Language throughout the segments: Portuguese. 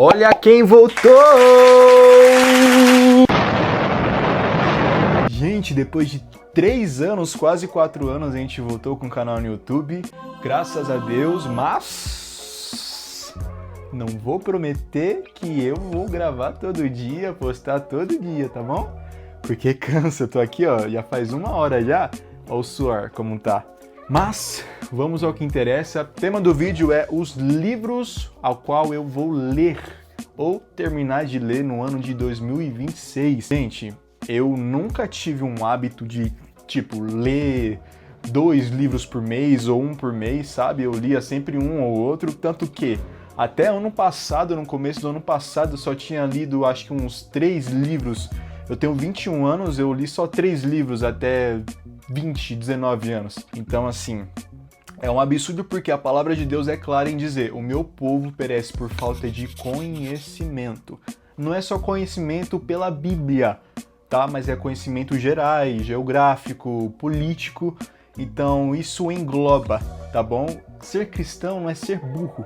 Olha quem voltou! Gente, depois de 3 anos, quase 4 anos, a gente voltou com o canal no YouTube. Graças a Deus, mas não vou prometer que eu vou gravar todo dia, postar todo dia, tá bom? Porque cansa, eu tô aqui, ó, já faz 1 hora já. Olha o suor como tá. Mas vamos ao que interessa. O tema do vídeo é os livros ao qual eu vou ler ou terminar de ler no ano de 2026. Gente, eu nunca tive um hábito de, tipo, ler 2 livros por mês ou 1 por mês, sabe? Eu lia sempre um ou outro, tanto que até ano passado, no começo do ano passado, eu só tinha lido acho que uns 3 livros. Eu tenho 21 anos, eu li só 3 livros até 19 anos. Então, assim, é um absurdo porque a palavra de Deus é clara em dizer: o meu povo perece por falta de conhecimento. Não é só conhecimento pela Bíblia, tá? Mas é conhecimento gerais, geográfico, político. Então, isso engloba, tá bom? Ser cristão não é ser burro,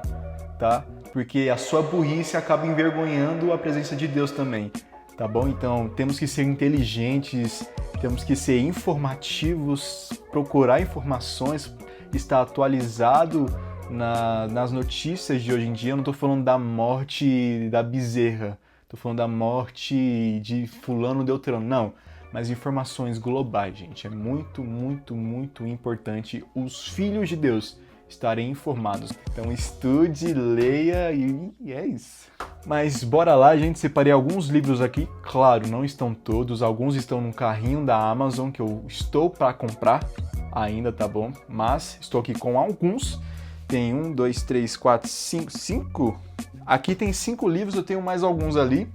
tá? Porque a sua burrice acaba envergonhando a presença de Deus também. Tá bom? Então, temos que ser inteligentes, temos que ser informativos, procurar informações, estar atualizado nas notícias de hoje em dia. Eu não tô falando da morte da Bezerra, tô falando da morte de fulano Deltrano, não. Mas informações globais, gente. É muito, muito, muito importante os filhos de Deus estarem informados. Então estude, leia e é isso. Mas bora lá, gente. Separei alguns livros aqui. Claro, não estão todos. Alguns estão no carrinho da Amazon que eu estou para comprar ainda, tá bom? Mas estou aqui com alguns. Tem 1, 2, 3, 4, 5. Aqui tem 5 livros, eu tenho mais alguns ali.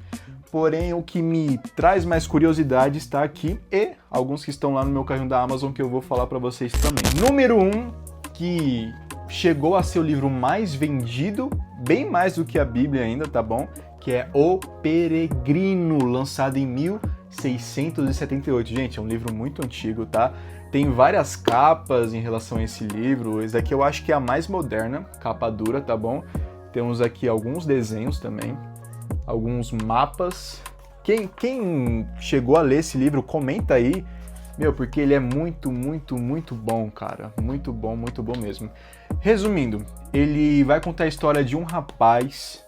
Porém, o que me traz mais curiosidade está aqui e alguns que estão lá no meu carrinho da Amazon que eu vou falar para vocês também. Número 1, que chegou a ser o livro mais vendido, bem mais do que a Bíblia ainda, tá bom? Que é O Peregrino, lançado em 1678. Gente, é um livro muito antigo, tá? Tem várias capas em relação a esse livro. Esse aqui eu acho que é a mais moderna, capa dura, tá bom? Temos aqui alguns desenhos também, alguns mapas. Quem chegou a ler esse livro, comenta aí. Meu, porque ele é muito, muito, muito bom, cara. Muito bom mesmo. Resumindo, ele vai contar a história de um rapaz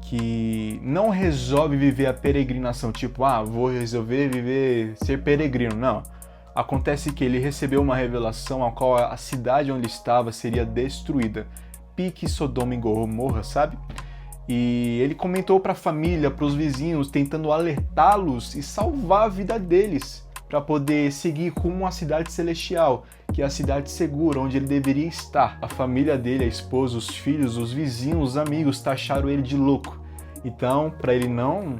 que não resolve viver a peregrinação. Tipo, vou resolver ser peregrino. Não. Acontece que ele recebeu uma revelação a qual a cidade onde ele estava seria destruída. Pique Sodoma e Gomorra, sabe? E ele comentou para a família, para os vizinhos, tentando alertá-los e salvar a vida deles, para poder seguir rumo à cidade celestial, que é a cidade segura, onde ele deveria estar. A família dele, a esposa, os filhos, os vizinhos, os amigos taxaram ele de louco. Então, para ele não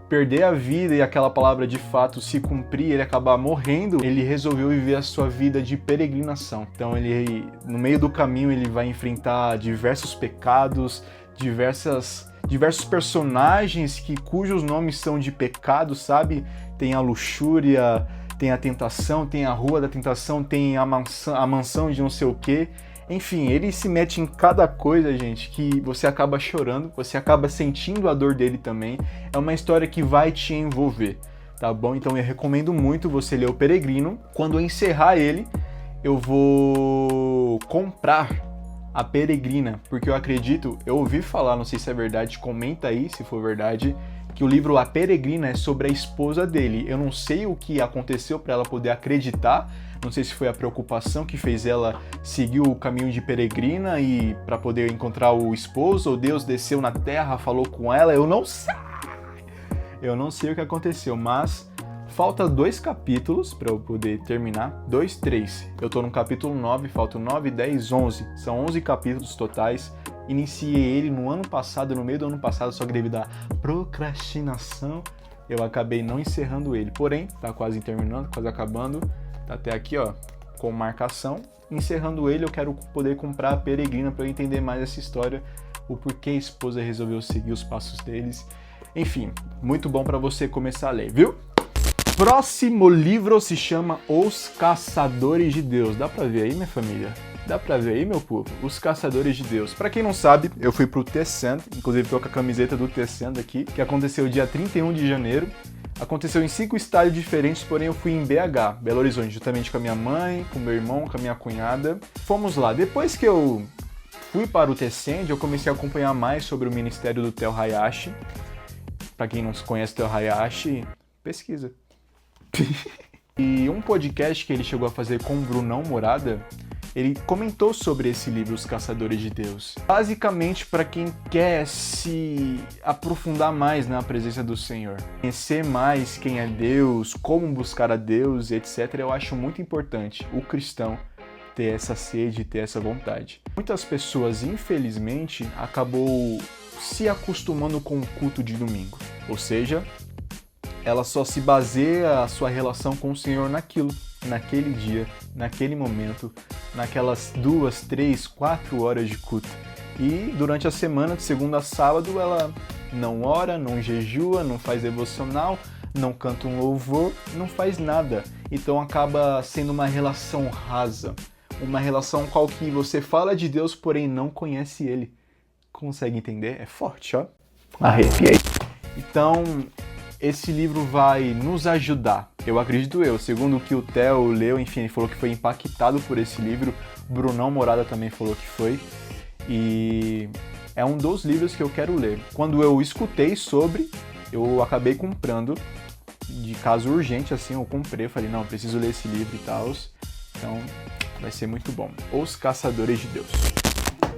perder a vida e aquela palavra de fato se cumprir, ele acabar morrendo, ele resolveu viver a sua vida de peregrinação. Então, ele, no meio do caminho, ele vai enfrentar diversos pecados, diversos personagens cujos nomes são de pecado, sabe? Tem a luxúria, tem a tentação, tem a rua da tentação, tem a mansão de não sei o quê. Enfim, ele se mete em cada coisa, gente, que você acaba chorando, você acaba sentindo a dor dele também. É uma história que vai te envolver, tá bom? Então eu recomendo muito você ler O Peregrino. Quando eu encerrar ele, eu vou comprar A Peregrina, porque eu acredito, eu ouvi falar, não sei se é verdade, comenta aí se for verdade, que o livro A Peregrina é sobre a esposa dele. Eu não sei o que aconteceu para ela poder acreditar, não sei se foi a preocupação que fez ela seguir o caminho de peregrina e para poder encontrar o esposo, ou Deus desceu na terra, falou com ela, eu não sei o que aconteceu, mas falta 2 capítulos para eu poder terminar, 2, 3. Eu tô no capítulo 9, faltam 9, 10, 11. São 11 capítulos totais. Iniciei ele no ano passado, no meio do ano passado, só que devido à procrastinação, eu acabei não encerrando ele. Porém, tá quase terminando, quase acabando. Tá até aqui, ó, com marcação. Encerrando ele, eu quero poder comprar A Peregrina para eu entender mais essa história, o porquê a esposa resolveu seguir os passos deles. Enfim, muito bom para você começar a ler, viu? Próximo livro se chama Os Caçadores de Deus. Dá pra ver aí, minha família? Dá pra ver aí, meu povo? Os Caçadores de Deus. Pra quem não sabe, eu fui pro T-Cent, inclusive tô com a camiseta do T-Cent aqui, que aconteceu dia 31 de janeiro. Aconteceu em 5 estádios diferentes, porém eu fui em BH, Belo Horizonte, juntamente com a minha mãe, com meu irmão, com a minha cunhada. Fomos lá. Depois que eu fui para o T-Cent, eu comecei a acompanhar mais sobre o ministério do Tel Hayashi. Pra quem não conhece o Tel Hayashi, pesquisa. E um podcast que ele chegou a fazer com o Brunão Morada, ele comentou sobre esse livro, Os Caçadores de Deus. Basicamente, para quem quer se aprofundar mais na presença do Senhor, conhecer mais quem é Deus, como buscar a Deus, etc., eu acho muito importante o cristão ter essa sede, ter essa vontade. Muitas pessoas, infelizmente, acabou se acostumando com o culto de domingo. Ou seja, ela só se baseia a sua relação com o Senhor naquilo, naquele dia, naquele momento, naquelas 2, 3, 4 horas de culto. E durante a semana, de segunda a sábado, ela não ora, não jejua, não faz devocional, não canta um louvor, não faz nada. Então acaba sendo uma relação rasa, uma relação qual que você fala de Deus, porém não conhece Ele. Consegue entender? É forte, ó. Arrepiei. Então, esse livro vai nos ajudar, eu acredito segundo o que o Theo leu, enfim, ele falou que foi impactado por esse livro, Brunão Morada também falou que foi, e é um dos livros que eu quero ler. Quando eu escutei sobre, eu acabei comprando, de caso urgente, assim, eu comprei, falei, não, preciso ler esse livro e tal, então vai ser muito bom. Os Caçadores de Deus.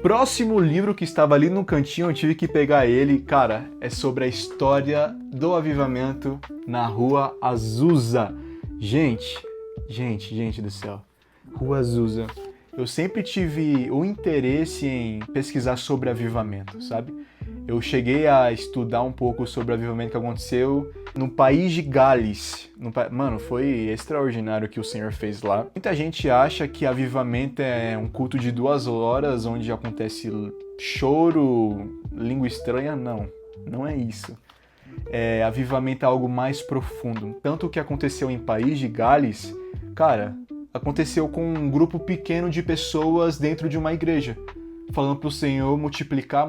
Próximo livro que estava ali no cantinho, eu tive que pegar ele, cara, é sobre a história do avivamento na Rua Azusa. Gente do céu, Rua Azusa. Eu sempre tive o interesse em pesquisar sobre avivamento, sabe? Eu cheguei a estudar um pouco sobre o avivamento que aconteceu no país de Gales. Mano, foi extraordinário o que o Senhor fez lá. Muita gente acha que avivamento é um culto de 2 horas, onde acontece choro, língua estranha. Não é isso. Avivamento é algo mais profundo. Tanto o que aconteceu em país de Gales, cara, aconteceu com um grupo pequeno de pessoas dentro de uma igreja, falando para o Senhor multiplicar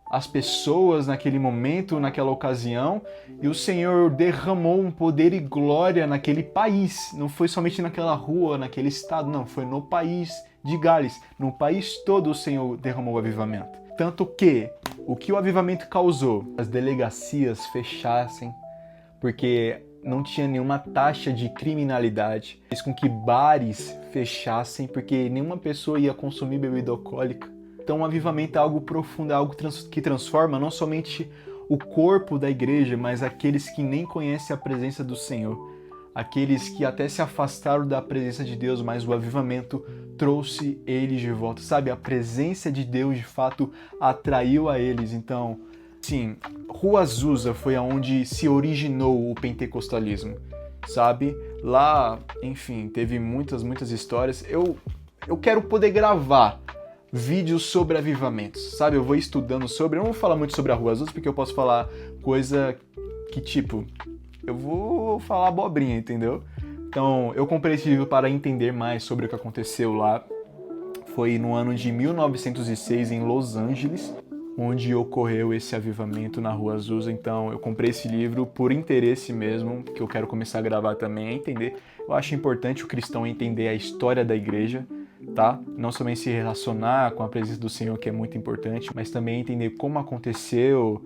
as pessoas naquele momento, naquela ocasião, e o Senhor derramou um poder e glória naquele país. Não foi somente naquela rua, naquele estado, não, foi no país de Gales. No país todo o Senhor derramou o avivamento. Tanto que o que o avivamento causou? As delegacias fechassem, porque não tinha nenhuma taxa de criminalidade. Fez com que bares fechassem, porque nenhuma pessoa ia consumir bebida alcoólica. Então o avivamento é algo profundo, é algo que transforma não somente o corpo da igreja, mas aqueles que nem conhecem a presença do Senhor. Aqueles que até se afastaram da presença de Deus, mas o avivamento trouxe eles de volta. Sabe, a presença de Deus de fato atraiu a eles. Então, sim, Rua Azusa foi onde se originou o pentecostalismo, sabe? Lá, enfim, teve muitas histórias. Eu quero poder gravar vídeos sobre avivamentos, sabe? Eu vou estudando sobre... Eu não vou falar muito sobre a Rua Azusa, porque eu posso falar coisa que, tipo... Eu vou falar abobrinha, entendeu? Então, eu comprei esse livro para entender mais sobre o que aconteceu lá. Foi no ano de 1906, em Los Angeles, onde ocorreu esse avivamento na Rua Azusa. Então, eu comprei esse livro por interesse mesmo, que eu quero começar a gravar também, a entender. Eu acho importante o cristão entender a história da igreja, tá? Não somente se relacionar com a presença do Senhor, que é muito importante, mas também entender como aconteceu,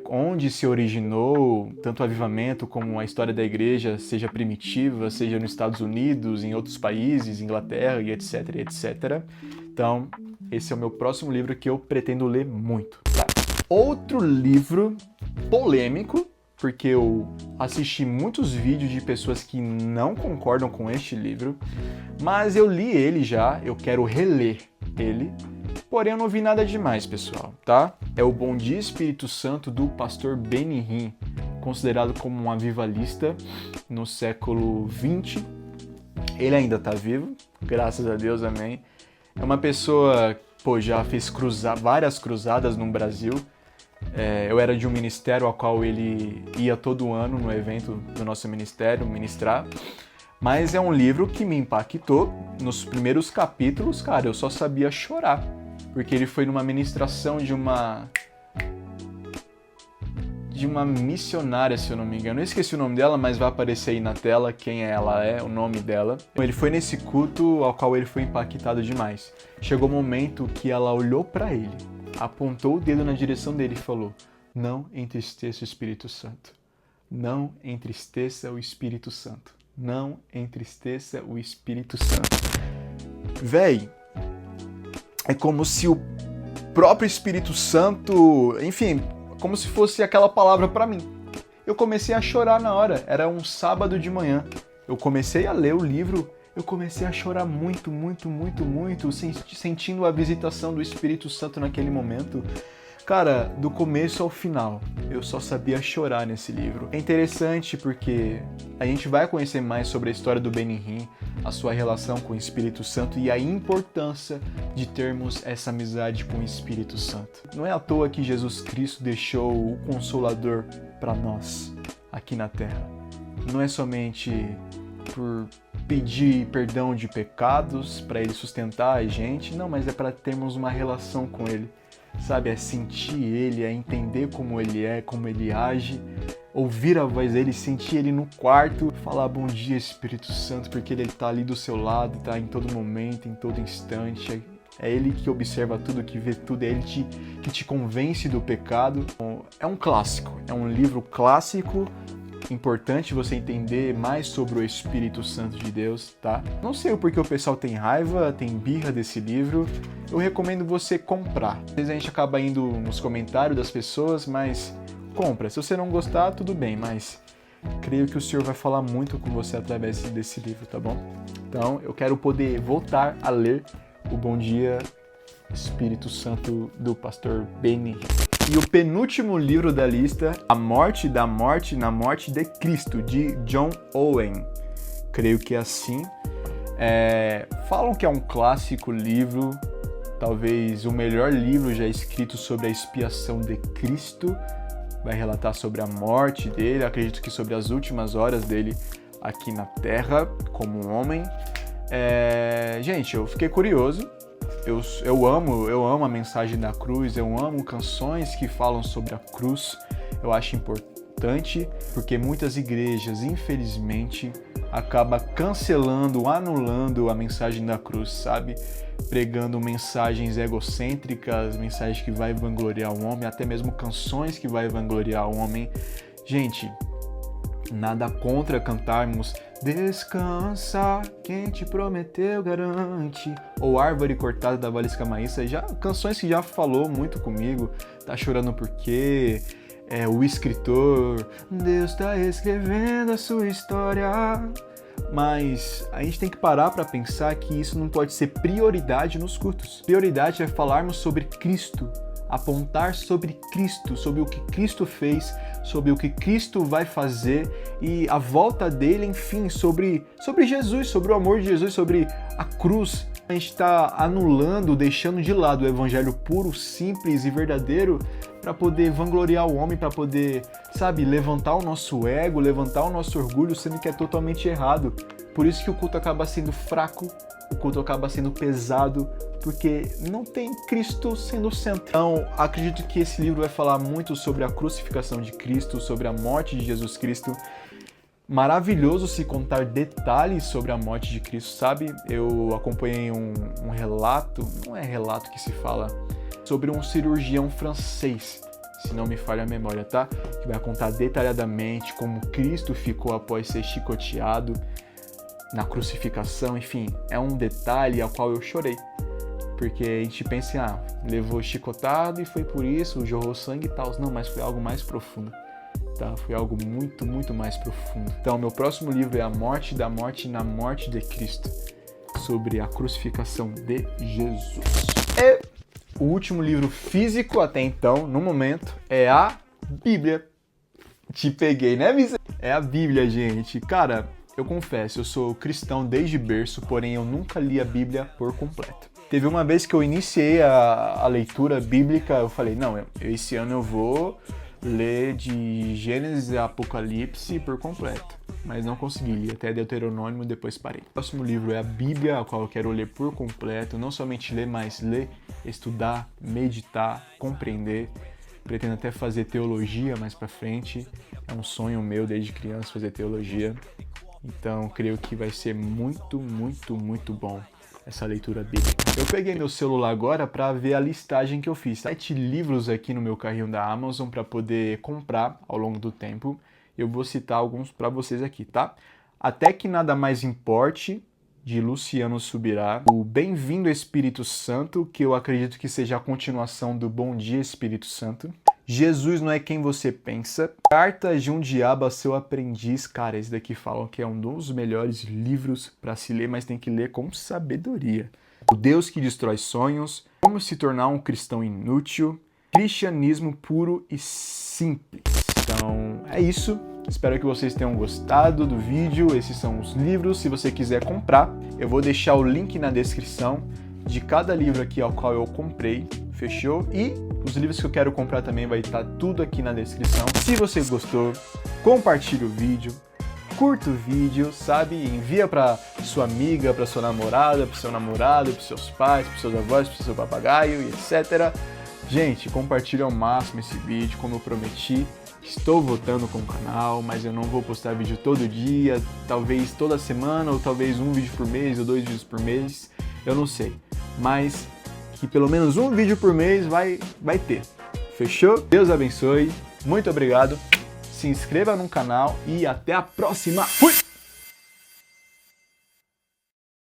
onde se originou tanto o avivamento como a história da igreja, seja primitiva, seja nos Estados Unidos, em outros países, Inglaterra e etc, etc. Então, esse é o meu próximo livro que eu pretendo ler muito. Tá? Outro livro polêmico, porque eu assisti muitos vídeos de pessoas que não concordam com este livro, mas eu li ele já, eu quero reler ele, porém eu não vi nada demais, pessoal, tá? É o Bom Dia Espírito Santo, do pastor Benny Hinn, considerado como um avivalista no século XX. Ele ainda tá vivo, graças a Deus, amém. É uma pessoa, já fez várias cruzadas no Brasil. Eu era de um ministério ao qual ele ia todo ano no evento do nosso ministério ministrar. Mas é um livro que me impactou. Nos primeiros capítulos, cara, eu só sabia chorar. Porque ele foi numa ministração de uma missionária, se eu não me engano. Eu esqueci o nome dela, mas vai aparecer aí na tela quem ela é, o nome dela. Ele foi nesse culto ao qual ele foi impactado demais. Chegou o momento que ela olhou para ele, apontou o dedo na direção dele e falou: não entristeça o Espírito Santo. Não entristeça o Espírito Santo. Não entristeça o Espírito Santo. Véi, é como se o próprio Espírito Santo, enfim, como se fosse aquela palavra pra mim. Eu comecei a chorar na hora, era um sábado de manhã. Eu comecei a ler o livro, eu comecei a chorar muito, sentindo a visitação do Espírito Santo naquele momento. Cara, do começo ao final, eu só sabia chorar nesse livro. É interessante porque a gente vai conhecer mais sobre a história do Benihim, a sua relação com o Espírito Santo e a importância de termos essa amizade com o Espírito Santo. Não é à toa que Jesus Cristo deixou o Consolador para nós aqui na Terra. Não é somente por pedir perdão de pecados, para Ele sustentar a gente, não, mas é para termos uma relação com Ele. Sabe, é sentir Ele, é entender como Ele é, como Ele age, ouvir a voz dele, sentir Ele no quarto, falar bom dia Espírito Santo, porque Ele está ali do seu lado, está em todo momento, em todo instante. É Ele que observa tudo, que vê tudo, é Ele que te convence do pecado. É um clássico, é um livro clássico, importante você entender mais sobre o Espírito Santo de Deus, tá? Não sei o porquê o pessoal tem raiva, tem birra desse livro. Eu recomendo você comprar. Às vezes a gente acaba indo nos comentários das pessoas, mas compra. Se você não gostar, tudo bem, mas creio que o Senhor vai falar muito com você através desse livro, tá bom? Então, eu quero poder voltar a ler o Bom Dia Espírito Santo do pastor Benihim. E o penúltimo livro da lista, A Morte da Morte na Morte de Cristo, de John Owen. Creio que é assim. Falam que é um clássico livro, talvez o melhor livro já escrito sobre a expiação de Cristo. Vai relatar sobre a morte dele, acredito que sobre as últimas horas dele aqui na Terra, como um homem. Gente, eu fiquei curioso. Eu amo a mensagem da cruz, eu amo canções que falam sobre a cruz. Eu acho importante porque muitas igrejas, infelizmente, acabam cancelando, anulando a mensagem da cruz, sabe? Pregando mensagens egocêntricas, mensagens que vai vangloriar o homem, até mesmo canções que vai vangloriar o homem. Gente, nada contra cantarmos Descansa, quem te prometeu garante, ou Árvore Cortada da Valesca Maíssa, canções que já falou muito comigo. Tá chorando porque o escritor, Deus tá escrevendo a sua história. Mas a gente tem que parar para pensar que isso não pode ser prioridade nos cultos. Prioridade é falarmos sobre Cristo, apontar sobre Cristo, sobre o que Cristo fez, sobre o que Cristo vai fazer e a volta dele, enfim, sobre Jesus, sobre o amor de Jesus, sobre a cruz. A gente está anulando, deixando de lado o evangelho puro, simples e verdadeiro para poder vangloriar o homem, para poder, sabe, levantar o nosso ego, levantar o nosso orgulho, sendo que é totalmente errado. Por isso que o culto acaba sendo fraco, o culto acaba sendo pesado, porque não tem Cristo sendo o centro. Então, acredito que esse livro vai falar muito sobre a crucificação de Cristo, sobre a morte de Jesus Cristo. Maravilhoso se contar detalhes sobre a morte de Cristo, sabe? Eu acompanhei um relato, não é relato que se fala, sobre um cirurgião francês, se não me falha a memória, tá? Que vai contar detalhadamente como Cristo ficou após ser chicoteado na crucificação, enfim, é um detalhe ao qual eu chorei. Porque a gente pensa levou chicotado e foi por isso, jorrou sangue e tal. Não, mas foi algo mais profundo, tá? Foi algo muito, muito mais profundo. Então, meu próximo livro é A Morte da Morte na Morte de Cristo, sobre a crucificação de Jesus. E o último livro físico até então, no momento, é a Bíblia. Te peguei, né, Vicente? É a Bíblia, gente. Cara, eu confesso, eu sou cristão desde berço, porém eu nunca li a Bíblia por completo. Teve uma vez que eu iniciei a leitura bíblica, eu falei, não, esse ano eu vou ler de Gênesis a Apocalipse por completo, mas não consegui, li até Deuteronômio, depois parei. O próximo livro é a Bíblia, a qual eu quero ler por completo, não somente ler, mas ler, estudar, meditar, compreender. Pretendo até fazer teologia mais pra frente, é um sonho meu desde criança fazer teologia, então creio que vai ser muito, muito, muito bom essa leitura bíblica. Eu peguei meu celular agora para ver a listagem que eu fiz. 7 livros aqui no meu carrinho da Amazon para poder comprar ao longo do tempo. Eu vou citar alguns para vocês aqui, tá? Até que Nada Mais Importe, de Luciano Subirá. O Bem-vindo Espírito Santo, que eu acredito que seja a continuação do Bom Dia Espírito Santo. Jesus Não É Quem Você Pensa. Cartas de um Diabo a Seu Aprendiz. Cara, esse daqui falam que é um dos melhores livros para se ler, mas tem que ler com sabedoria. O Deus que Destrói Sonhos. Como Se Tornar um Cristão Inútil. Cristianismo Puro e Simples. Então, é isso. Espero que vocês tenham gostado do vídeo. Esses são os livros. Se você quiser comprar, eu vou deixar o link na descrição de cada livro aqui ao qual eu comprei. Fechou? E os livros que eu quero comprar também vai estar tudo aqui na descrição. Se você gostou, compartilhe o vídeo, curta o vídeo, sabe? Envia para sua amiga, para sua namorada, para seu namorado, para seus pais, para seus avós, para seu papagaio e etc. Gente, compartilhe ao máximo esse vídeo, como eu prometi. Estou voltando com o canal, mas eu não vou postar vídeo todo dia, talvez toda semana, ou talvez um vídeo por mês, ou 2 vídeos por mês, eu não sei. Mas que pelo menos um vídeo por mês vai ter. Fechou? Deus abençoe, muito obrigado, se inscreva no canal e até a próxima. Fui!